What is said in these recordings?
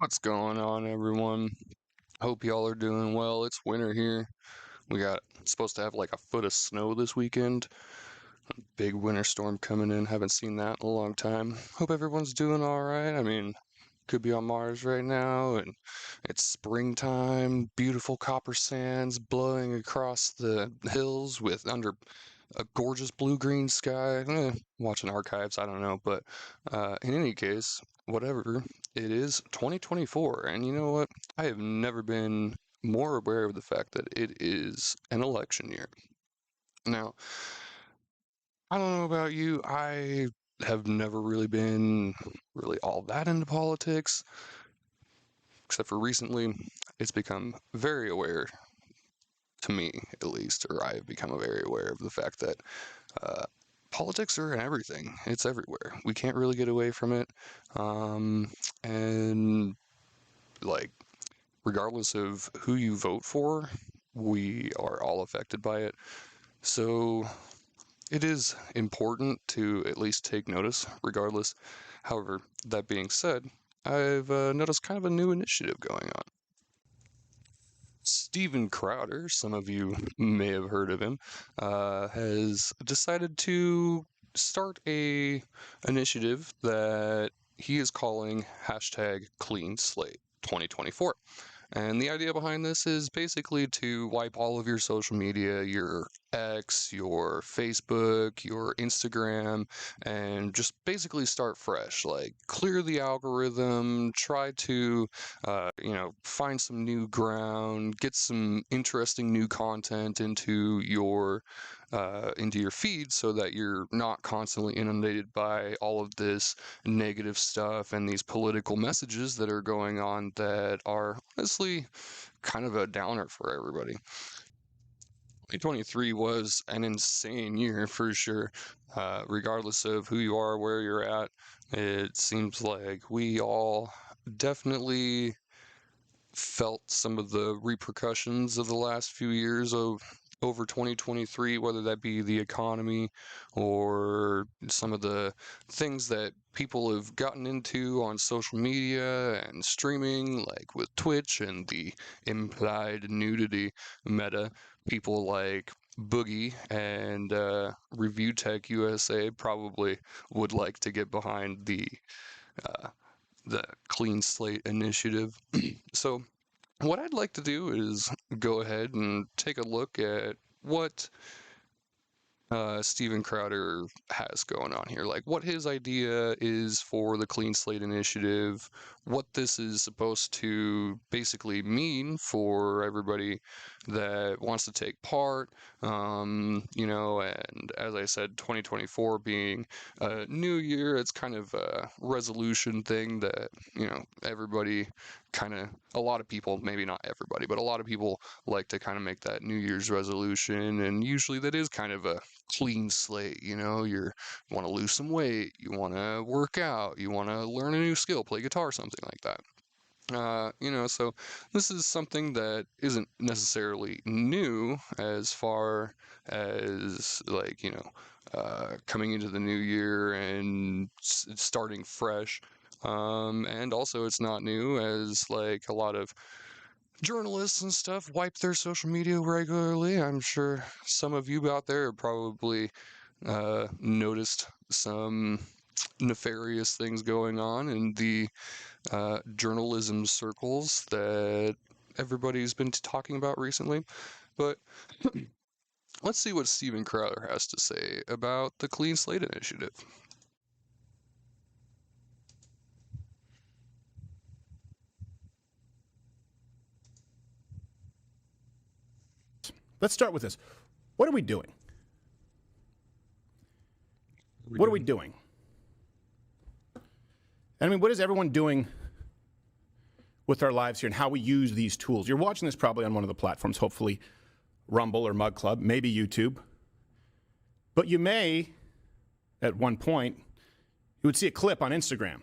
What's going on, everyone? Hope y'all are doing well. It's winter here. We got supposed to have like a foot of snow this weekend. Big winter storm coming in. Haven't seen that in a long time. Hope everyone's doing all right. I mean, could be on Mars right now, and it's springtime. Beautiful copper sands blowing across the hills with under a gorgeous blue-green sky. Watching archives, I don't know, but in any case, whatever, it is 2024, and you know what? I have never been more aware of the fact that it is an election year. Now, I don't know about you, I have never really been really all that into politics, except for recently. It's become very aware, to me at least, or I have become very aware of the fact that uh, politics are in everything. It's everywhere. We can't really get away from it. And like, regardless of who you vote for, we are all affected by it. So it is important to at least take notice, regardless. However, that being said, I've noticed kind of a new initiative going on. Steven Crowder, some of you may have heard of him, has decided to start a initiative that he is calling hashtag CleanSlate2024. And the idea behind this is basically to wipe all of your social media, your X, your Facebook, your Instagram, and just basically start fresh. Like, clear the algorithm, try to, find some new ground, get some interesting new content into your feed so that you're not constantly inundated by all of this negative stuff and these political messages that are going on that are honestly kind of a downer for everybody. 2023 was an insane year for sure. Regardless of who you are, where you're at, it seems like we all definitely felt some of the repercussions of the last few years of over 2023, whether that be the economy or some of the things that people have gotten into on social media and streaming, like with Twitch and the implied nudity meta. People like Boogie and Review Tech USA probably would like to get behind uh, the Clean Slate initiative. So what I'd like to do is go ahead and take a look at what Steven Crowder has going on here. Like, what his idea is for the Clean Slate Initiative, what this is supposed to basically mean for everybody that wants to take part. And as I said, 2024 being a new year, it's kind of a resolution thing that, everybody a lot of people, maybe not everybody, but a lot of people like to kind of make that New Year's resolution, and usually that is kind of a clean slate. You want to lose some weight, you want to work out, you want to learn a new skill, play guitar, something like that. So this is something that isn't necessarily new as far as coming into the new year and starting fresh. And also it's not new as like a lot of journalists and stuff wipe their social media regularly. I'm sure some of you out there have probably noticed some nefarious things going on in the journalism circles that everybody's been talking about recently. But let's see what Steven Crowder has to say about the Clean Slate Initiative. Let's start with this. What are we doing? What are we doing? I mean, what is everyone doing with our lives here and how we use these tools? You're watching this probably on one of the platforms, hopefully Rumble or Mug Club, maybe YouTube. But you may, at one point, you would see a clip on Instagram.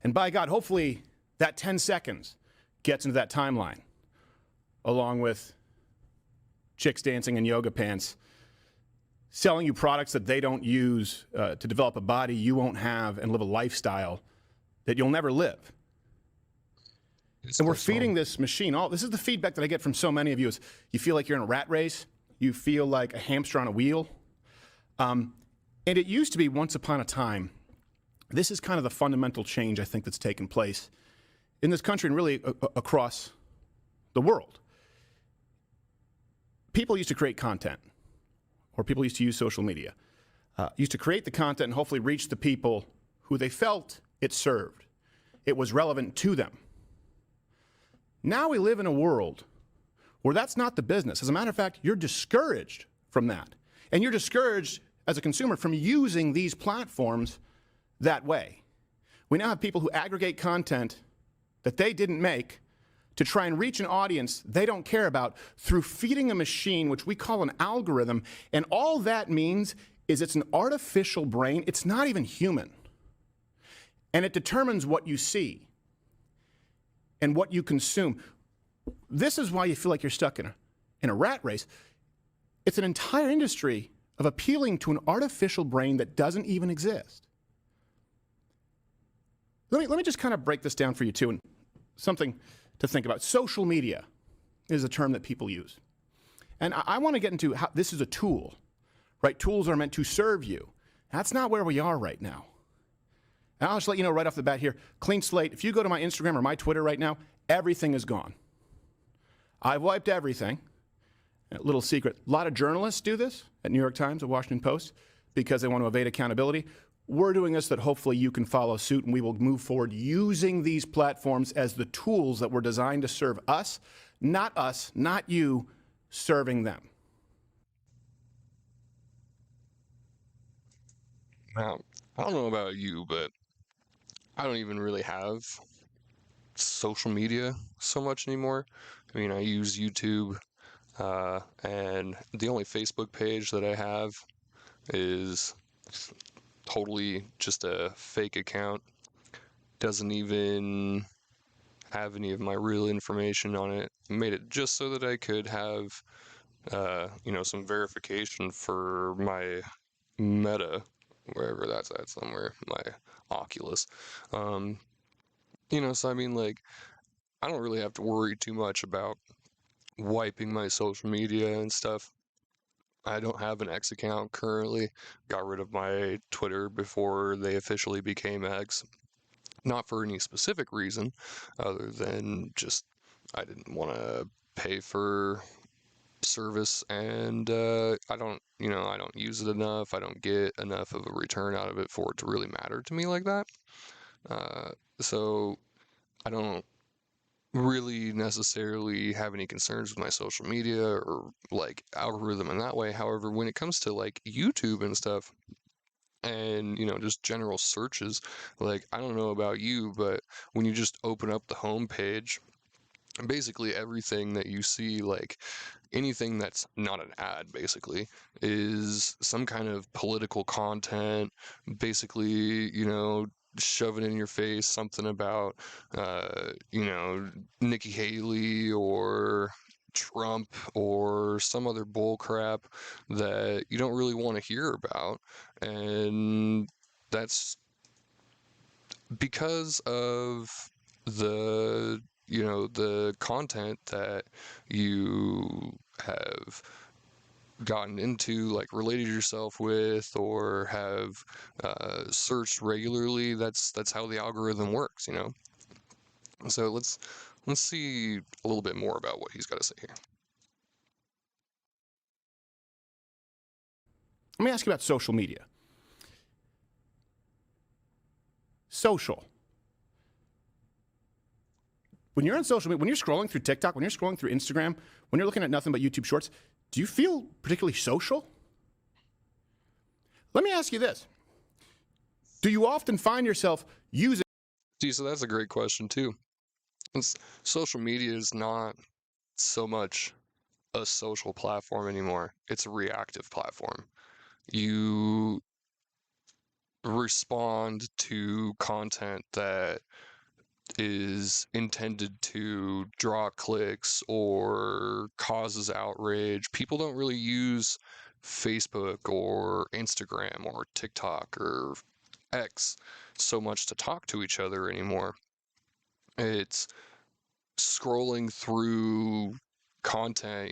And by God, hopefully that 10 seconds gets into that timeline, along with chicks dancing in yoga pants, selling you products that they don't use to develop a body you won't have and live a lifestyle that you'll never live. It's And we're quite small. feeding this machine all. This is the feedback that I get from so many of you: is you feel like you're in a rat race, you feel like a hamster on a wheel. And it used to be once upon a time. This is kind of the fundamental change I think that's taken place in this country and really across the world. People used to create content, or people used to use social media, used to create the content and hopefully reach the people who they felt it served. It was relevant to them. Now we live in a world where that's not the business. As a matter of fact, you're discouraged from that. And you're discouraged as a consumer from using these platforms that way. We now have people who aggregate content that they didn't make to try and reach an audience they don't care about through feeding a machine, which we call an algorithm. And all that means is it's an artificial brain. It's not even human. And it determines what you see and what you consume. This is why you feel like you're stuck in a rat race. It's an entire industry of appealing to an artificial brain that doesn't even exist. Let me just kind of break this down for you too, and something to think about. Social media is a term that people use. And I want to get into how this is a tool, right? Tools are meant to serve you. That's not where we are right now. And I'll just let you know right off the bat here, clean slate. If you go to my Instagram or my Twitter right now, everything is gone. I've wiped everything. A little secret, a lot of journalists do this at New York Times, at Washington Post, because they want to evade accountability. We're doing this that hopefully you can follow suit, and we will move forward using these platforms as the tools that were designed to serve us, not you serving them. Now, I don't know about you, but I don't even really have social media so much anymore. I mean, I use YouTube, and the only Facebook page that I have is totally just a fake account. Doesn't even have any of my real information on it. I made it just so that I could have, some verification for my Meta, wherever that's at somewhere, my Oculus. So I mean, like, I don't really have to worry too much about wiping my social media and stuff. I don't have an X account currently. Got rid of my Twitter before they officially became X. Not for any specific reason, other than just I didn't want to pay for service, and I don't use it enough. I don't get enough of a return out of it for it to really matter to me like that. So I don't really necessarily have any concerns with my social media or like algorithm in that way. However, when it comes to like YouTube and stuff, and just general searches, like, I don't know about you, but when you just open up the home page, basically everything that you see, like anything that's not an ad, basically is some kind of political content, basically, shoving in your face something about Nikki Haley or Trump or some other bull crap that you don't really want to hear about. And that's because of the content that you have gotten into, like related yourself with, or have searched regularly. That's how the algorithm works. So let's see a little bit more about what he's got to say here. Let me ask you about social media. Social. When you're on social media, when you're scrolling through TikTok, when you're scrolling through Instagram, when you're looking at nothing but YouTube Shorts, do you feel particularly social? Let me ask you this. Do you often find yourself using... See, so that's a great question too. Social media is not so much a social platform anymore. It's a reactive platform. You respond to content that is intended to draw clicks or causes outrage. People don't really use Facebook or Instagram or TikTok or X so much to talk to each other anymore. It's scrolling through content,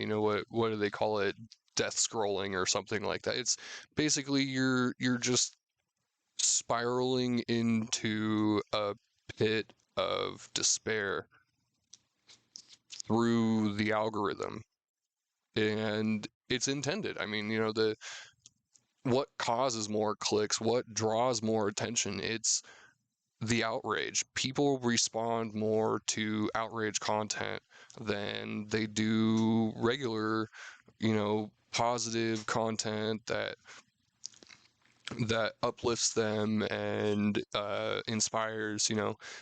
what do they call it? Death scrolling or something like that. It's basically you're just spiraling into a pit of despair through the algorithm. And it's intended. I mean, what causes more clicks, what draws more attention? It's the outrage. People respond more to outrage content than they do regular, positive content that uplifts them and inspires.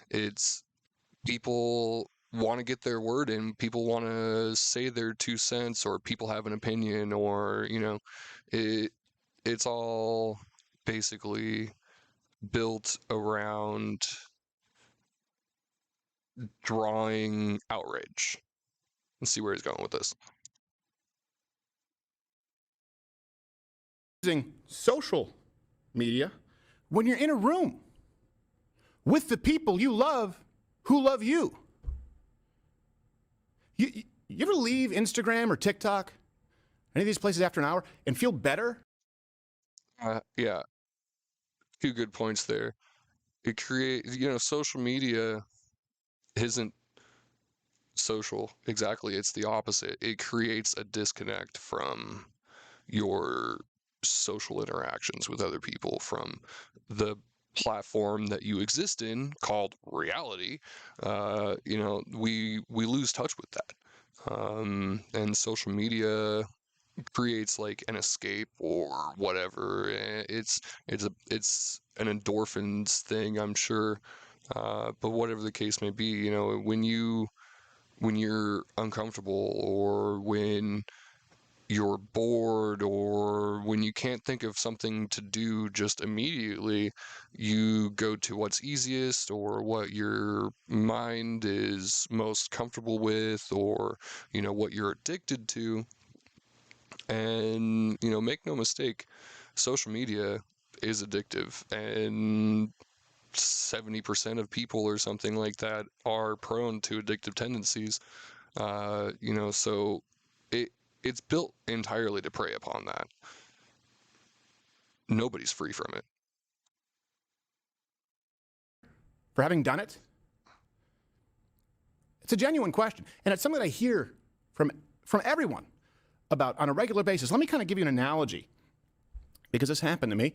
It's people want to get their word in. People want to say their 2 cents, or people have an opinion, or it it's all basically built around drawing outrage. Let's see where he's going with this. Using social media when you're in a room with the people you love who love you. You ever leave Instagram or TikTok, any of these places after an hour, and feel better? Yeah, 2 good points there. It creates, social media isn't social exactly. It's the opposite. It creates a disconnect from your social interactions with other people, from the platform that you exist in called reality. We lose touch with that. And social media creates like an escape or whatever. It's an endorphins thing, I'm sure. But whatever the case may be, when you're uncomfortable, or when you're bored, or when you can't think of something to do just immediately, you go to what's easiest, or what your mind is most comfortable with, or what you're addicted to. And make no mistake, social media is addictive, and 70% of people or something like that are prone to addictive tendencies. So it's built entirely to prey upon that. Nobody's free from it. For having done it? It's a genuine question, and it's something that I hear from everyone about on a regular basis. Let me kind of give you an analogy, because this happened to me.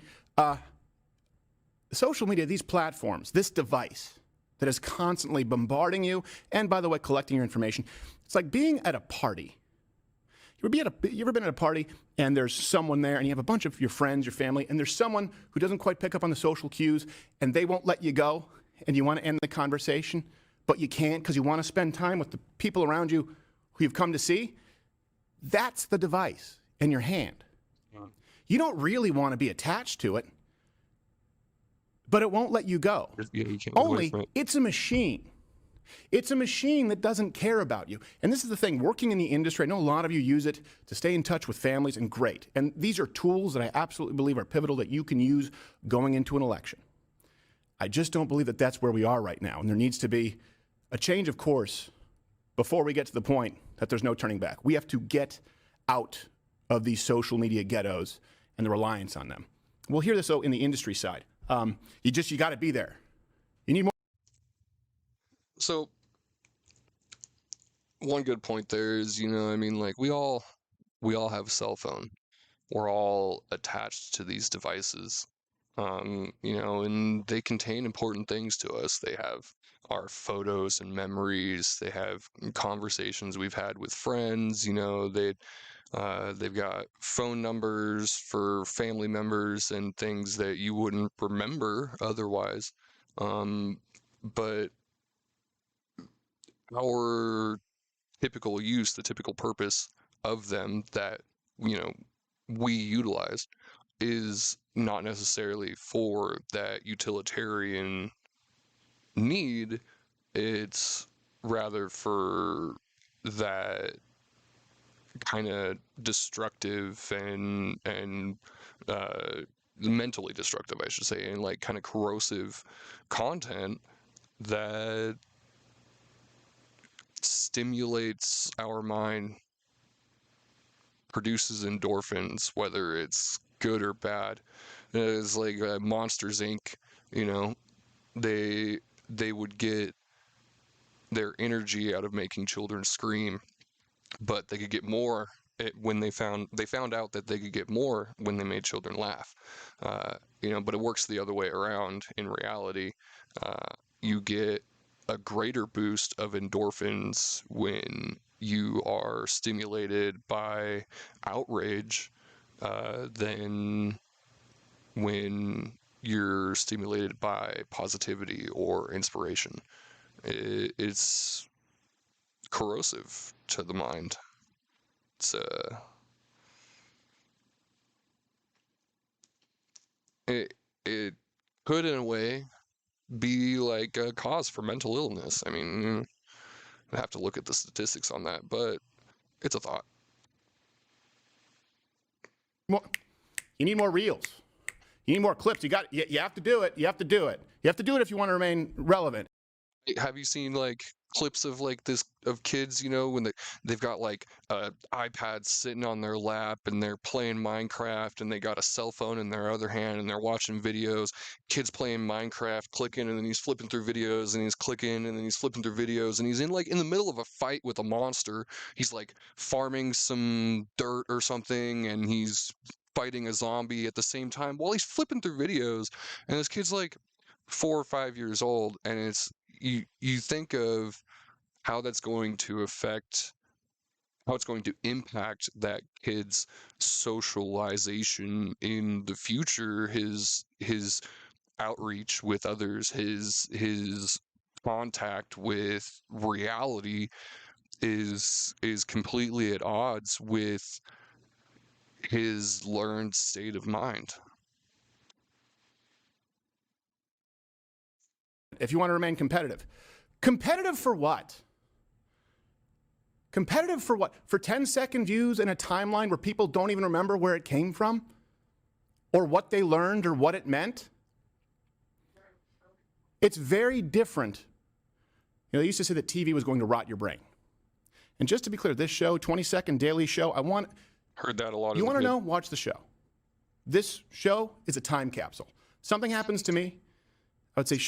Social media, these platforms, this device that is constantly bombarding you, and by the way, collecting your information, it's like being at a party. You ever been at a party and there's someone there, and you have a bunch of your friends, your family, and there's someone who doesn't quite pick up on the social cues, and they won't let you go, and you want to end the conversation, but you can't because you want to spend time with the people around you who you've come to see? That's the device in your hand. You don't really want to be attached to it, but it won't let you go. Yeah, you can't Only it's a machine. It's a machine that doesn't care about you. And this is the thing, working in the industry, I know a lot of you use it to stay in touch with families, and great. And these are tools that I absolutely believe are pivotal that you can use going into an election. I just don't believe that that's where we are right now. And there needs to be a change of course before we get to the point that there's no turning back. We have to get out of these social media ghettos and the reliance on them. We'll hear this, though, in the industry side. You got to be there. You need more. So one good point there is, like we all have a cell phone. We're all attached to these devices. And they contain important things to us. They have our photos and memories. They have conversations we've had with friends. They've got phone numbers for family members and things that you wouldn't remember otherwise. But our typical use, the typical purpose of them that we utilize, is not necessarily for that utilitarian need. It's rather for that kind of destructive and mentally destructive, I should say, and like kind of corrosive content that stimulates our mind, produces endorphins, whether it's good or bad. It's like Monsters Inc. You know, they would get their energy out of making children scream, but they could get more when they found out that they could get more when they made children laugh. But it works the other way around in reality. You get a greater boost of endorphins when you are stimulated by outrage than when you're stimulated by positivity or inspiration. It's corrosive to the mind. It's it could in a way be like a cause for mental illness. I mean, I have to look at the statistics on that, but it's a thought. You need more reels. You need more clips. You have to do it. You have to do it. You have to do it if you want to remain relevant. Have you seen like clips of like this of kids, when they've got like iPads sitting on their lap and they're playing Minecraft and they got a cell phone in their other hand and they're watching videos, kids playing Minecraft, clicking, and then he's flipping through videos and he's clicking and then he's flipping through videos and he's in the middle of a fight with a monster. He's like farming some dirt or something and he's fighting a zombie at the same time while he's flipping through videos, and this kid's like 4 or 5 years old, and it's you think of how that's going to affect, how it's going to impact that kid's socialization in the future, his outreach with others, his contact with reality is completely at odds with his learned state of mind. If you want to remain competitive. Competitive for what? Competitive for what? For 10-second views in a timeline where people don't even remember where it came from? Or what they learned or what it meant? It's very different. They used to say that TV was going to rot your brain. And just to be clear, this show, 20-second daily show, Heard that a lot. You want to know? Watch the show. This show is a time capsule. Something happens to me, I would say,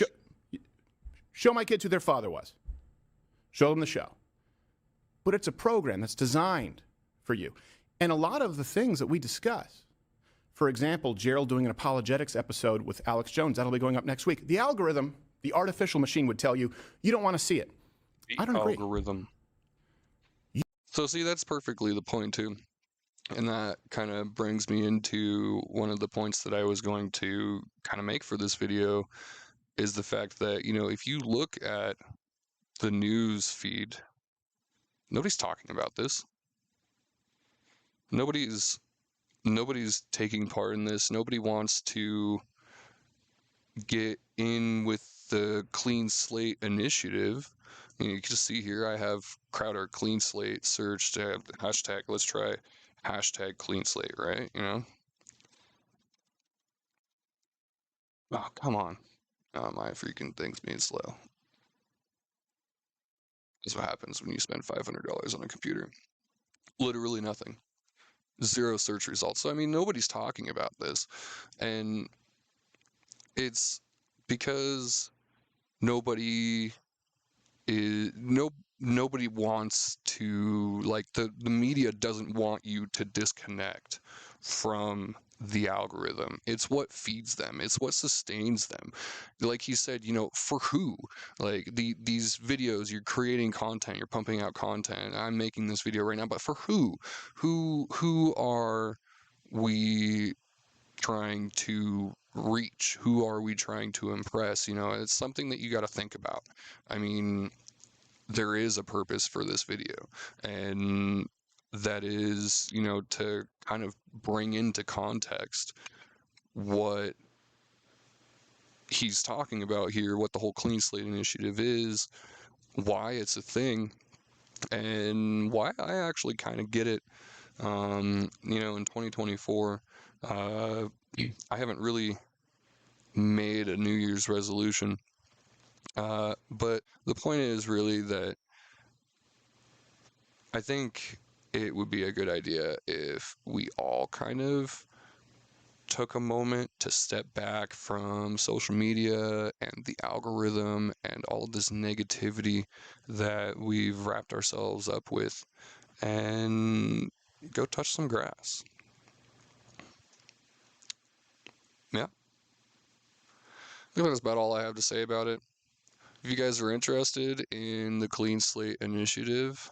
show my kids who their father was. Show them the show. But it's a program that's designed for you. And a lot of the things that we discuss, for example, Gerald doing an apologetics episode with Alex Jones, that'll be going up next week. The algorithm, the artificial machine would tell you, you don't want to see it. I don't agree. Algorithm. So see, that's perfectly the point too. And that kind of brings me into one of the points that I was going to kind of make for this video, is the fact that, if you look at the news feed, nobody's talking about this. Nobody's taking part in this. Nobody wants to get in with the Clean Slate initiative. You can just see here, I have Crowder Clean Slate searched, hashtag, let's try hashtag Clean Slate, right? Oh, come on. Oh, my freaking thing's being slow. That's what happens when you spend $500 on a computer. Literally nothing. Zero search results. So, nobody's talking about this. And it's because nobody wants to, the media doesn't want you to disconnect from the algorithm. It's what feeds them. It's what sustains them. Like he said, for who? These videos, you're creating content, you're pumping out content. I'm making this video right now, but for who? Who are we trying to reach? Who are we trying to impress? It's something that you got to think about. There is a purpose for this video, and that is, to kind of bring into context what he's talking about here, what the whole Clean Slate initiative is, why it's a thing, and why I actually kind of get it. In 2024, I haven't really made a New Year's resolution, but the point is really that I think it would be a good idea if we all kind of took a moment to step back from social media and the algorithm and all of this negativity that we've wrapped ourselves up with and go touch some grass. Yeah, I think that's about all I have to say about it. If you guys are interested in the Clean Slate initiative,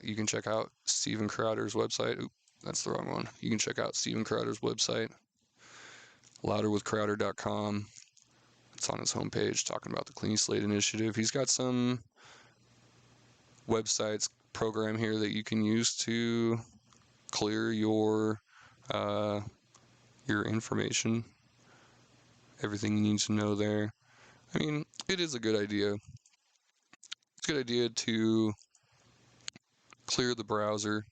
you can check out Steven Crowder's website. Oop, that's the wrong one. You can check out Steven Crowder's website, louderwithcrowder.com. It's on his homepage talking about the Clean Slate initiative. He's got some websites program here that you can use to clear your information, everything you need to know there. I mean, it is a good idea. It's a good idea to clear the browser.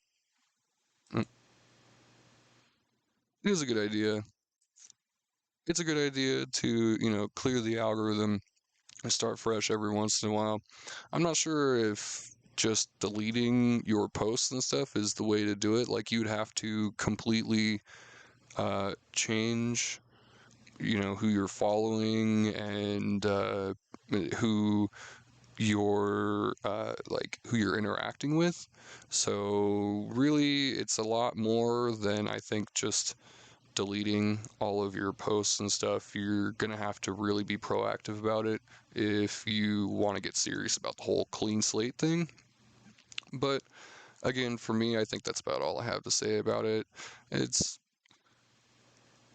It is a good idea. It's a good idea to, clear the algorithm and start fresh every once in a while. I'm not sure if just deleting your posts and stuff is the way to do it. Like, you'd have to completely change, who you're following and who who you're interacting with. So really, it's a lot more than I think just deleting all of your posts and stuff. You're gonna have to really be proactive about it if you want to get serious about the whole clean slate thing. But again, for me, I think that's about all I have to say about it. It's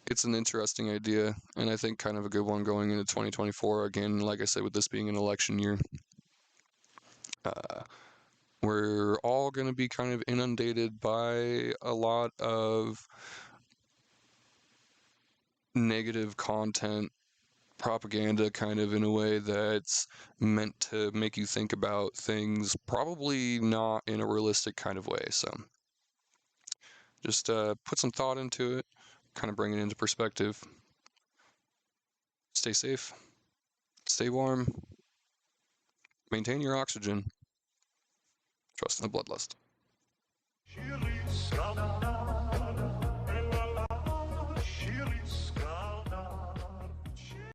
it's an interesting idea, and I think kind of a good one going into 2024. Again, like I said, with this being an election year, uh, we're all going to be kind of inundated by a lot of negative content, propaganda, kind of in a way that's meant to make you think about things probably not in a realistic kind of way. So just put some thought into it, kind of bring it into perspective. Stay safe, stay warm, maintain your oxygen, trust in the bloodlust.